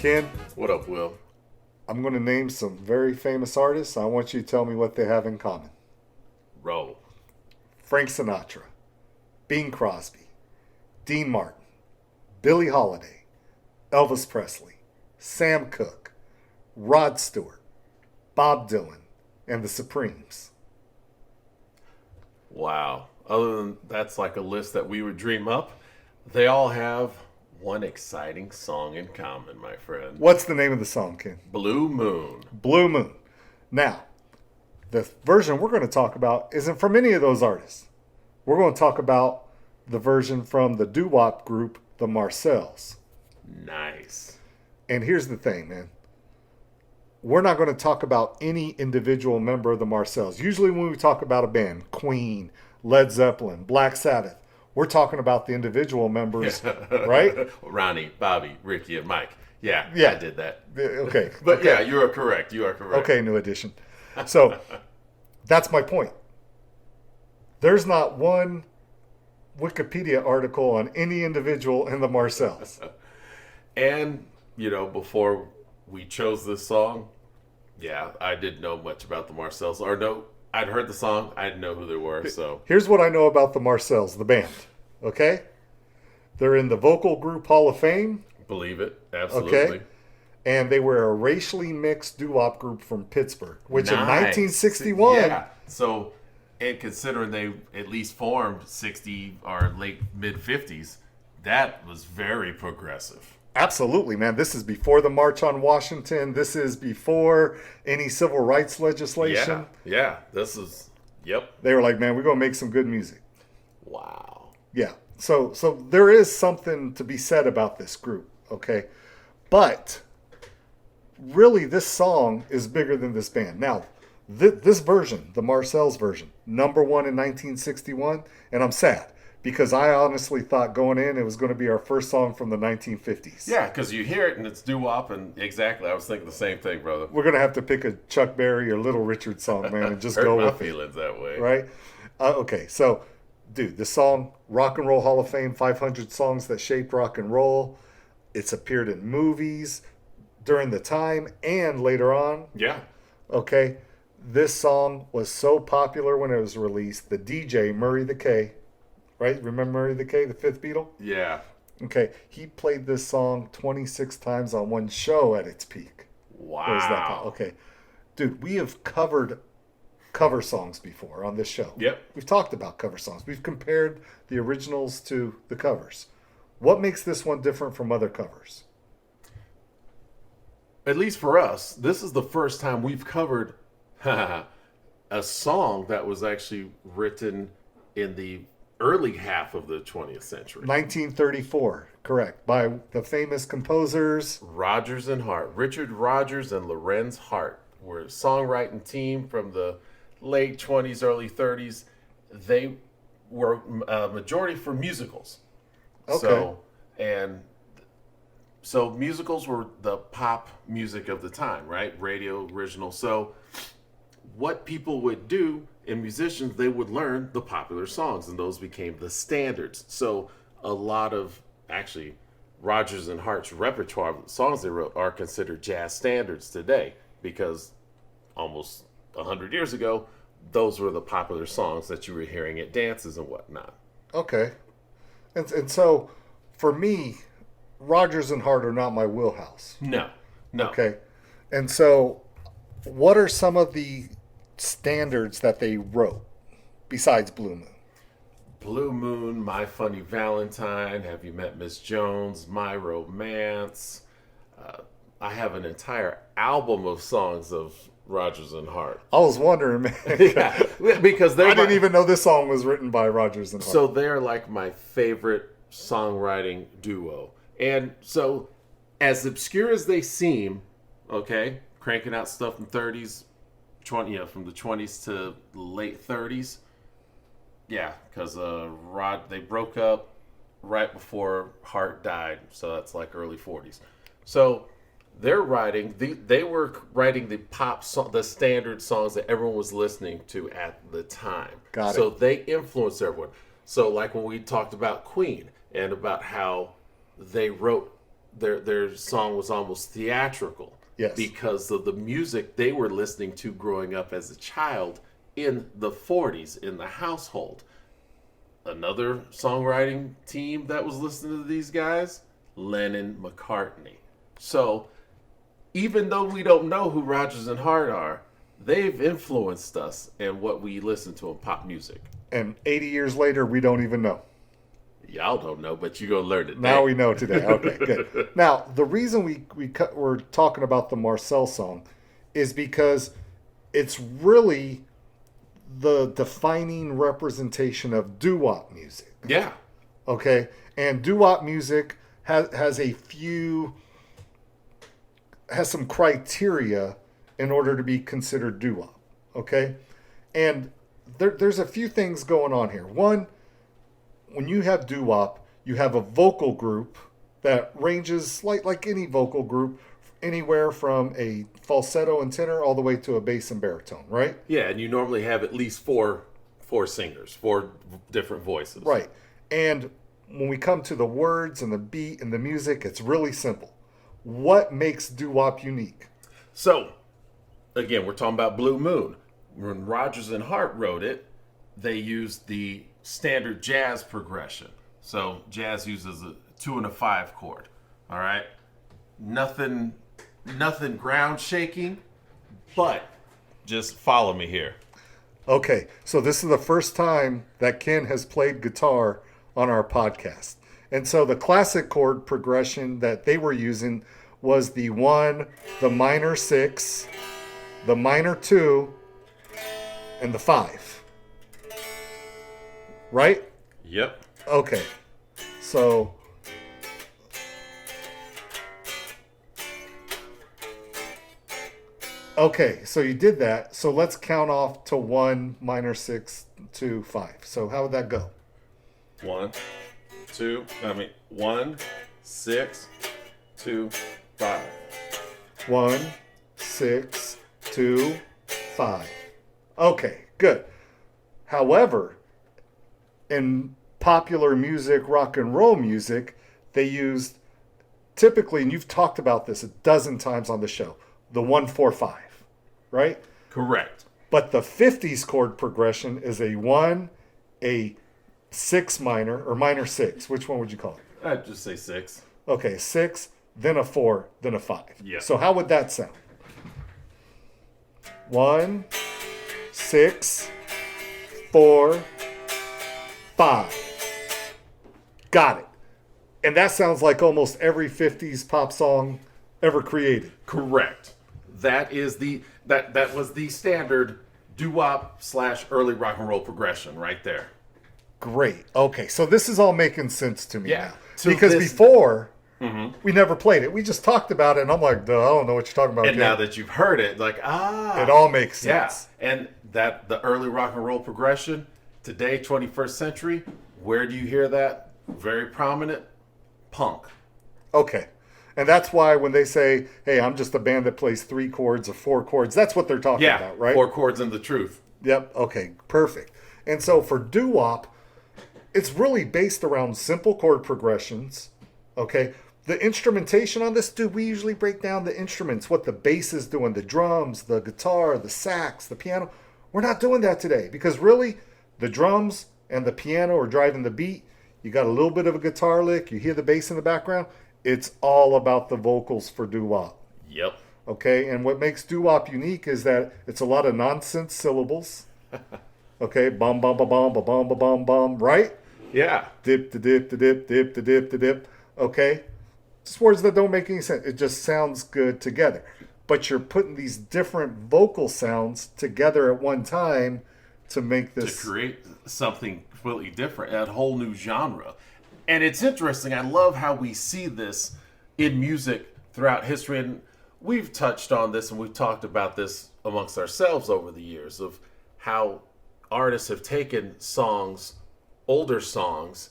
Ken, What up, Will? I'm going to name some very famous artists. I want you to tell me what they have in common. Roll. Frank Sinatra, Bing Crosby, Dean Martin, Billie Holiday, Elvis Presley, Sam Cooke, Rod Stewart, Bob Dylan, and the Supremes. Wow. Other than that's like a list that we would dream up, they all have one exciting song in common, my friend. What's the name of the song, Ken? Blue Moon. Blue Moon. Now, the version we're going to talk about isn't from any of those artists. We're going to talk about the version from the doo-wop group, the Marcels. Nice. And here's the thing, man. We're not going to talk about any individual member of the Marcels. Usually when we talk about a band, Queen, Led Zeppelin, Black Sabbath, we're talking about the individual members, right? Ronnie, Bobby, Ricky, and Mike. Yeah, I did that. Okay. But okay. yeah, you are correct. You are correct. Okay, New Edition. So that's my point. There's not one Wikipedia article on any individual in the Marcels. And, before we chose this song, yeah, I didn't know much about the Marcels. Or no, I'd heard the song. I didn't know who they were. So here's what I know about the Marcels, the band. Okay? They're in the Vocal Group Hall of Fame. Believe it. Absolutely. Okay? And they were a racially mixed doo-wop group from Pittsburgh, which in 1961... Yeah. So, and considering they at least formed 60 or late mid-50s, that was very progressive. Absolutely, man. This is before the March on Washington. This is before any civil rights legislation. Yeah. This is, yep. They were like, man, we're going to make some good music. Wow. Yeah. So there is something to be said about this group, okay? But really, this song is bigger than this band. Now, this version, the Marcels version, number one in 1961, and I'm sad because I honestly thought going in it was going to be our first song from the 1950s. Yeah, because you hear it and it's doo-wop, and exactly, I was thinking the same thing, brother. We're going to have to pick a Chuck Berry or Little Richard song, man, and just go with it. Hurt my feelings that way. Right? Okay, so, dude, this song, Rock and Roll Hall of Fame, 500 songs that shaped rock and roll. It's appeared in movies during the time and later on. Yeah. Okay, this song was so popular when it was released. The DJ, Murray the K, right? Remember Murray the K, the fifth Beatle? Yeah. Okay, he played this song 26 times on one show at its peak. Wow. It was that okay, dude, we have covered cover songs before on this show. Yep. We've talked about cover songs. We've compared the originals to the covers. What makes this one different from other covers? At least for us, this is the first time we've covered a song that was actually written in the early half of the 20th century. 1934, correct, by the famous composers Rodgers and Hart. Richard Rodgers and Lorenz Hart were a songwriting team from the late 20s, early 30s. They were a majority for musicals. Okay. So musicals were the pop music of the time, right? Radio, original. So what people would do in musicians, they would learn the popular songs, and those became the standards. So a lot of, actually, Rodgers and Hart's repertoire of songs they wrote are considered jazz standards today, because almost 100 years ago, those were the popular songs that you were hearing at dances and whatnot. Okay. And so, for me, Rodgers and Hart are not my wheelhouse. No. Okay. And so, what are some of the standards that they wrote besides Blue Moon? Blue Moon, My Funny Valentine, Have You Met Miss Jones, My Romance. I have an entire album of songs of Rodgers and Hart. I was wondering, man. Yeah, because I didn't even know this song was written by Rodgers and Hart. So they're like my favorite songwriting duo. And so, as obscure as they seem, okay, cranking out stuff in 30s, from the 20s to late 30s. Yeah, because they broke up right before Hart died, so that's like early 40s. So they were writing the pop song, the standard songs that everyone was listening to at the time. Got it. So they influenced everyone. So like when we talked about Queen and about how they wrote their song was almost theatrical. Yes. Because of the music they were listening to growing up as a child in the 40s in the household. Another songwriting team that was listening to these guys, Lennon, McCartney. So even though we don't know who Rodgers and Hart are, they've influenced us in what we listen to in pop music. And 80 years later, we don't even know. Y'all don't know, but you're going to learn it now. We know today. Okay, good. Now, the reason we're talking about the Marcel song is because it's really the defining representation of doo-wop music. Yeah. Okay? And doo-wop music has some criteria in order to be considered doo-wop. Okay? And there's a few things going on here. One, when you have doo-wop, you have a vocal group that ranges like any vocal group, anywhere from a falsetto and tenor all the way to a bass and baritone, right? Yeah, and you normally have at least four singers, 4 different voices. Right. And when we come to the words and the beat and the music, it's really simple. What makes doo-wop unique? So, again, we're talking about Blue Moon. When Rodgers and Hart wrote it, they used the standard jazz progression. So jazz uses a 2 and a 5 chord. All right, nothing ground shaking, but just follow me here. Okay, so this is the first time that Ken has played guitar on our podcast, and so the classic chord progression that they were using was the 1, the minor 6, the minor 2, and the 5. Right? Yep. Okay. So you did that. So let's count off to 1, minor 6, 2, 5. So how would that go? 1, 6, 2, 5. 1, 6, 2, 5. Okay, good. However, in popular music, rock and roll music, they used typically, and you've talked about this a dozen times on the show, the 1-4-5, right? Correct. But the 50s chord progression is a 1, a 6 minor, or minor 6. Which one would you call it? I'd just say 6. Okay, 6, then a 4, then a 5. Yeah. So how would that sound? 1, 6, 4, 5. Got it. And that sounds like almost every 50s pop song ever created. Correct. That is that was the standard doo-wop / early rock and roll progression right there. Great. Okay, so this is all making sense to me Yeah. now. So because before, we never played it. We just talked about it, and I'm like, I don't know what you're talking about. And now that you've heard it, like, it all makes sense. Yeah. And that the early rock and roll progression, today, 21st century, where do you hear that? Very prominent. Punk. Okay. And that's why when they say, hey, I'm just a band that plays 3 chords or 4 chords, that's what they're talking about, right? 4 chords and the truth. Yep. Okay. Perfect. And so for doo-wop, it's really based around simple chord progressions. Okay. The instrumentation on this, dude, we usually break down the instruments, what the bass is doing, the drums, the guitar, the sax, the piano. We're not doing that today because really the drums and the piano are driving the beat. You got a little bit of a guitar lick. You hear the bass in the background. It's all about the vocals for doo-wop. Yep. Okay, and what makes doo-wop unique is that it's a lot of nonsense syllables. Okay, bum bum ba bum ba bum ba bum bum, right? Yeah. Dip da dip da dip dip da dip da dip. Okay, just words that don't make any sense. It just sounds good together. But you're putting these different vocal sounds together at one time to make this, to create something completely different, a whole new genre. And it's interesting. I love how we see this in music throughout history. And we've touched on this and we've talked about this amongst ourselves over the years of how artists have taken songs, older songs,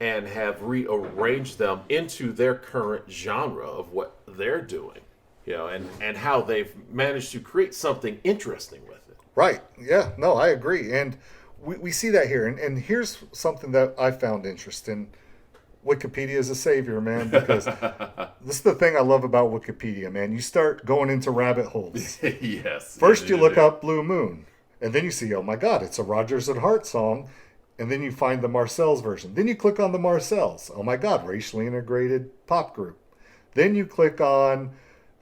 and have rearranged them into their current genre of what they're doing, you know, and how they've managed to create something interesting with it. Right. Yeah, no, I agree. And we see that here. And here's something that I found interesting. Wikipedia is a savior, man, because this is the thing I love about Wikipedia, man. You start going into rabbit holes. Yes. First, you look up Blue Moon, and then you see, oh my God, it's a Rodgers and Hart song. And then you find the Marcels version. Then you click on the Marcels. Oh my God, racially integrated pop group. Then you click on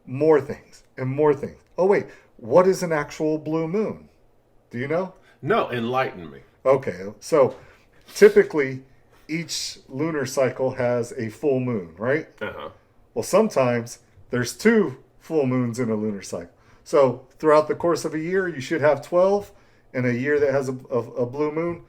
more things and more things. Oh wait, what is an actual blue moon? Do you know? No, enlighten me. Okay, so typically each lunar cycle has a full moon, right? Uh-huh. Well, sometimes there's 2 full moons in a lunar cycle. So throughout the course of a year, you should have 12. In a year that has a blue moon,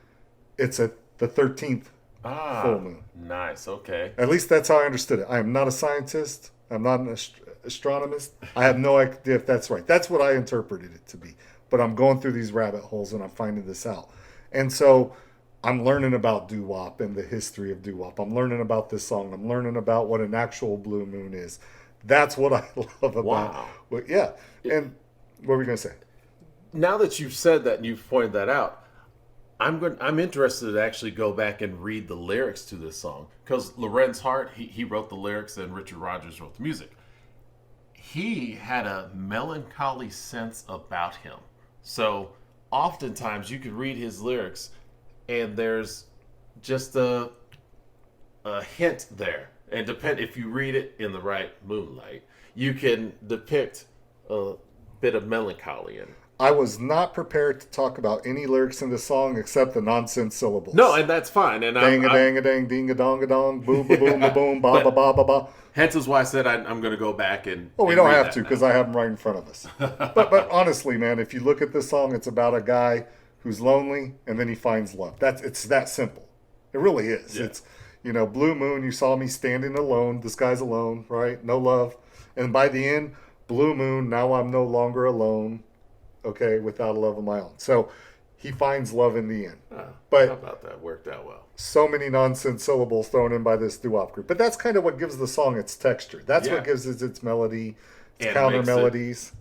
it's at the 13th full moon. Nice. Okay. At least that's how I understood it. I am not a scientist. I'm not an astronomist. I have no idea if that's right. That's what I interpreted it to be. But I'm going through these rabbit holes and I'm finding this out. And so I'm learning about doo-wop and the history of doo-wop. I'm learning about this song. I'm learning about what an actual blue moon is. That's what I love about. Wow. Well, yeah. And what were we going to say? Now that you've said that and you've pointed that out, I'm interested to actually go back and read the lyrics to this song, because Lorenz Hart, he wrote the lyrics and Richard Rodgers wrote the music. He had a melancholy sense about him. So oftentimes you could read his lyrics and there's just a hint there. And if you read it in the right moonlight, you can depict a bit of melancholy in it. I was not prepared to talk about any lyrics in the song except the nonsense syllables. No, and that's fine. And dang a dang a dang, ding a dong a dong, boom ba boom ba boom, ba ba ba ba ba. Hence is why I said I'm going to go back and. Well, we and don't read have that to now. because I have them right in front of us. but honestly, man, if you look at this song, it's about a guy who's lonely and then he finds love. It's that simple. It really is. Yeah. It's Blue Moon. You saw me standing alone. This guy's alone, right? No love. And by the end, Blue Moon. Now I'm no longer alone. Okay, without a love of my own. So he finds love in the end. But how about that? Worked out well. So many nonsense syllables thrown in by this doo-wop group. But that's kind of what gives the song its texture. That's what gives it its melody, its counter melodies.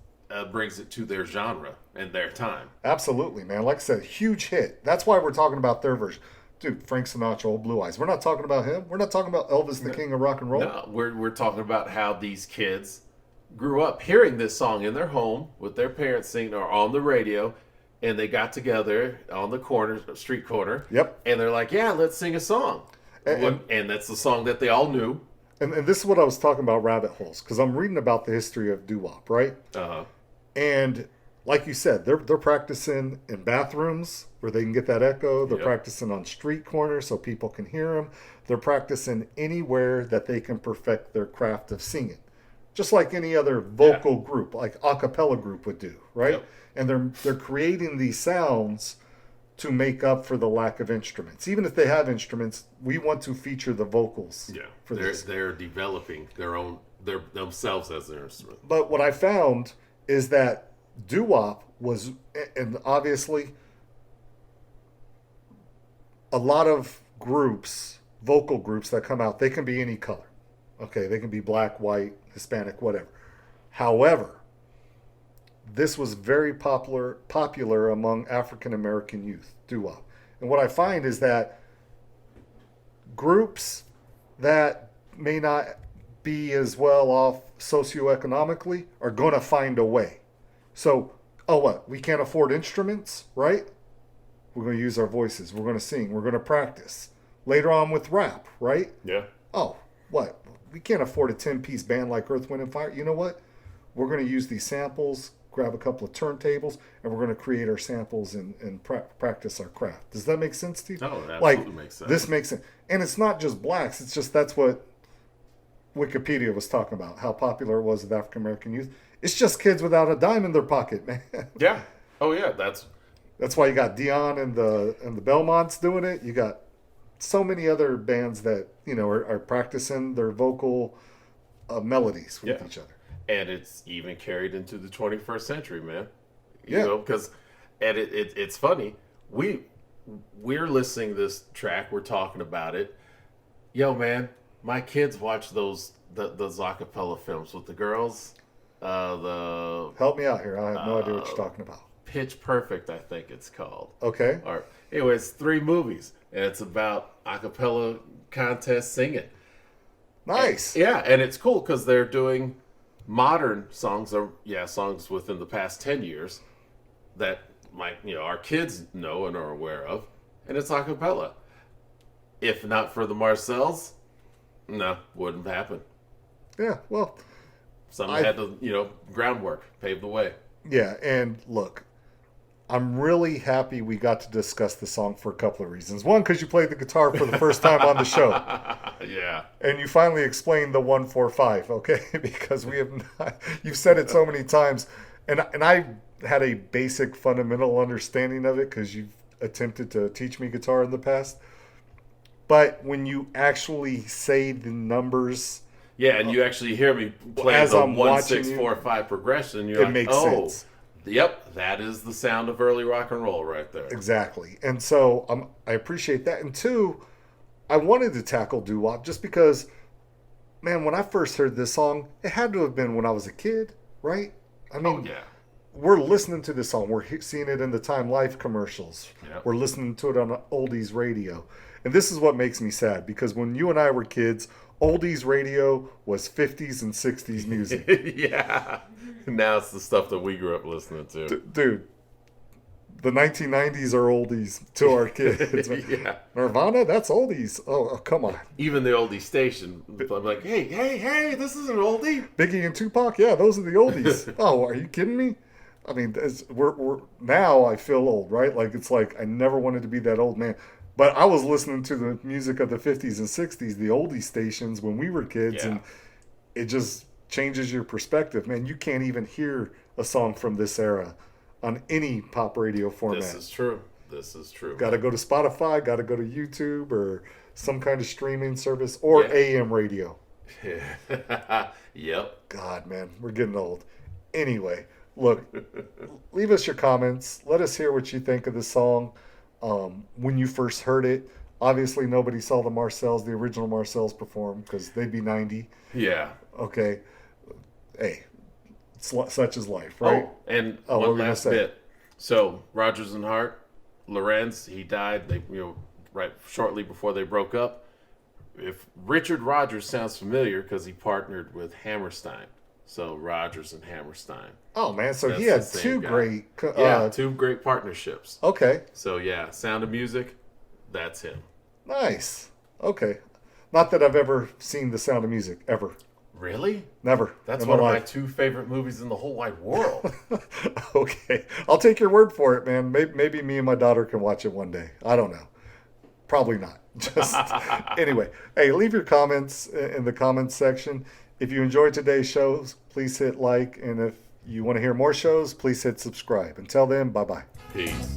Brings it to their genre and their time. Absolutely, man. Like I said, huge hit. That's why we're talking about their version. Dude, Frank Sinatra, Old Blue Eyes. We're not talking about him. We're not talking about Elvis, the King of Rock and Roll. No, we're talking about how these kids grew up hearing this song in their home with their parents singing or on the radio, and they got together on the street corner. Yep. And they're like, yeah, let's sing a song. And that's the song that they all knew. And this is what I was talking about, rabbit holes, because I'm reading about the history of doo-wop, right? Uh-huh. And like you said, they're practicing in bathrooms where they can get that echo. They're practicing on street corners so people can hear them. They're practicing anywhere that they can perfect their craft of singing. Just like any other vocal group, like a cappella group would do, right? Yep. And they're creating these sounds to make up for the lack of instruments. Even if they have instruments, we want to feature the vocals. Yeah, for this. They're developing themselves as their instrument. But what I found is that doo-wop was, and obviously, a lot of groups, vocal groups that come out, they can be any color. Okay, they can be black, white, Hispanic, whatever. However, this was very popular among African American youth, doo-wop. And what I find is that groups that may not be as well off socioeconomically are going to find a way. So, what? We can't afford instruments, right? We're going to use our voices. We're going to sing. We're going to practice. Later on with rap, right? Yeah. Oh, what? We can't afford a 10-piece band like Earth, Wind, and Fire. You know what? We're going to use these samples, grab a couple of turntables, and we're going to create our samples and practice our craft. Does that make sense to you? Oh, it absolutely makes sense. This makes sense. And it's not just blacks. It's just that's what Wikipedia was talking about, how popular it was with African American youth. It's just kids without a dime in their pocket, man. Yeah. Oh, yeah. That's why you got Dion and the Belmonts doing it. You got so many other bands that are practicing their vocal melodies with each other. And it's even carried into the 21st century, man. You Yeah. know, because it's funny. We're listening to this track. We're talking about it. Yo, man, my kids watch those acapella films with the girls. Help me out here. I have no idea what you're talking about. Pitch Perfect, I think it's called. Okay. Or anyway, it's 3 movies, and it's about a cappella contest singing. Nice. And it's cool because they're doing modern songs, or songs within the past 10 years that our kids know and are aware of, and it's a cappella. If not for the Marcels, no, wouldn't happen. Yeah, well, Someone had to, groundwork, pave the way. Yeah, and look, I'm really happy we got to discuss the song for a couple of reasons. One, because you played the guitar for the first time on the show. Yeah. And you finally explained the 1-4-5, okay? Because we have not, you've said it so many times. And I had a basic fundamental understanding of it because you've attempted to teach me guitar in the past. But when you actually say the numbers... Yeah, and you actually hear me play as the I'm 1, 6, 4, 5 progression. You're it like, makes sense. Yep, that is the sound of early rock and roll right there. Exactly. And so I appreciate that. And 2, I wanted to tackle doo-wop just because, man, when I first heard this song, it had to have been when I was a kid, right? I mean, we're listening to this song. We're seeing it in the Time Life commercials. Yep. We're listening to it on oldies radio. And this is what makes me sad, because when you and I were kids, oldies radio was 50s and 60s music. Yeah. Now it's the stuff that we grew up listening to. Dude, the 1990s are oldies to our kids. Yeah. Nirvana, that's oldies. Oh, come on. Even the oldie station. I'm like, hey, this is an oldie. Biggie and Tupac, yeah, those are the oldies. Oh, are you kidding me? I mean, we're now I feel old, right? Like, it's like I never wanted to be that old man. But I was listening to the music of the 50s and 60s, the oldie stations when we were kids, and it just changes your perspective. Man, you can't even hear a song from this era on any pop radio format. This is true. Got to go to Spotify, got to go to YouTube or some kind of streaming service or AM radio. Yep. God, man, we're getting old. Anyway, look, leave us your comments. Let us hear what you think of the song. When you first heard it, obviously nobody saw the original Marcels perform because they'd be 90. Yeah. Okay. Hey, such is life, right? Oh, and one last bit. So Rodgers and Hart, Lorenz, he died. They, right shortly before they broke up. If Richard Rodgers sounds familiar, because he partnered with Hammerstein. So Rodgers and Hammerstein. Oh man, so he had two great partnerships. Okay. So Sound of Music, that's him. Nice. Okay. Not that I've ever seen The Sound of Music ever. Really? Never. That's one of my 2 favorite movies in the whole wide world. Okay. I'll take your word for it, man. Maybe me and my daughter can watch it one day. I don't know. Probably not. Just anyway. Hey, leave your comments in the comments section. If you enjoyed today's shows, please hit like. And if you want to hear more shows, please hit subscribe. Until then, bye-bye. Peace.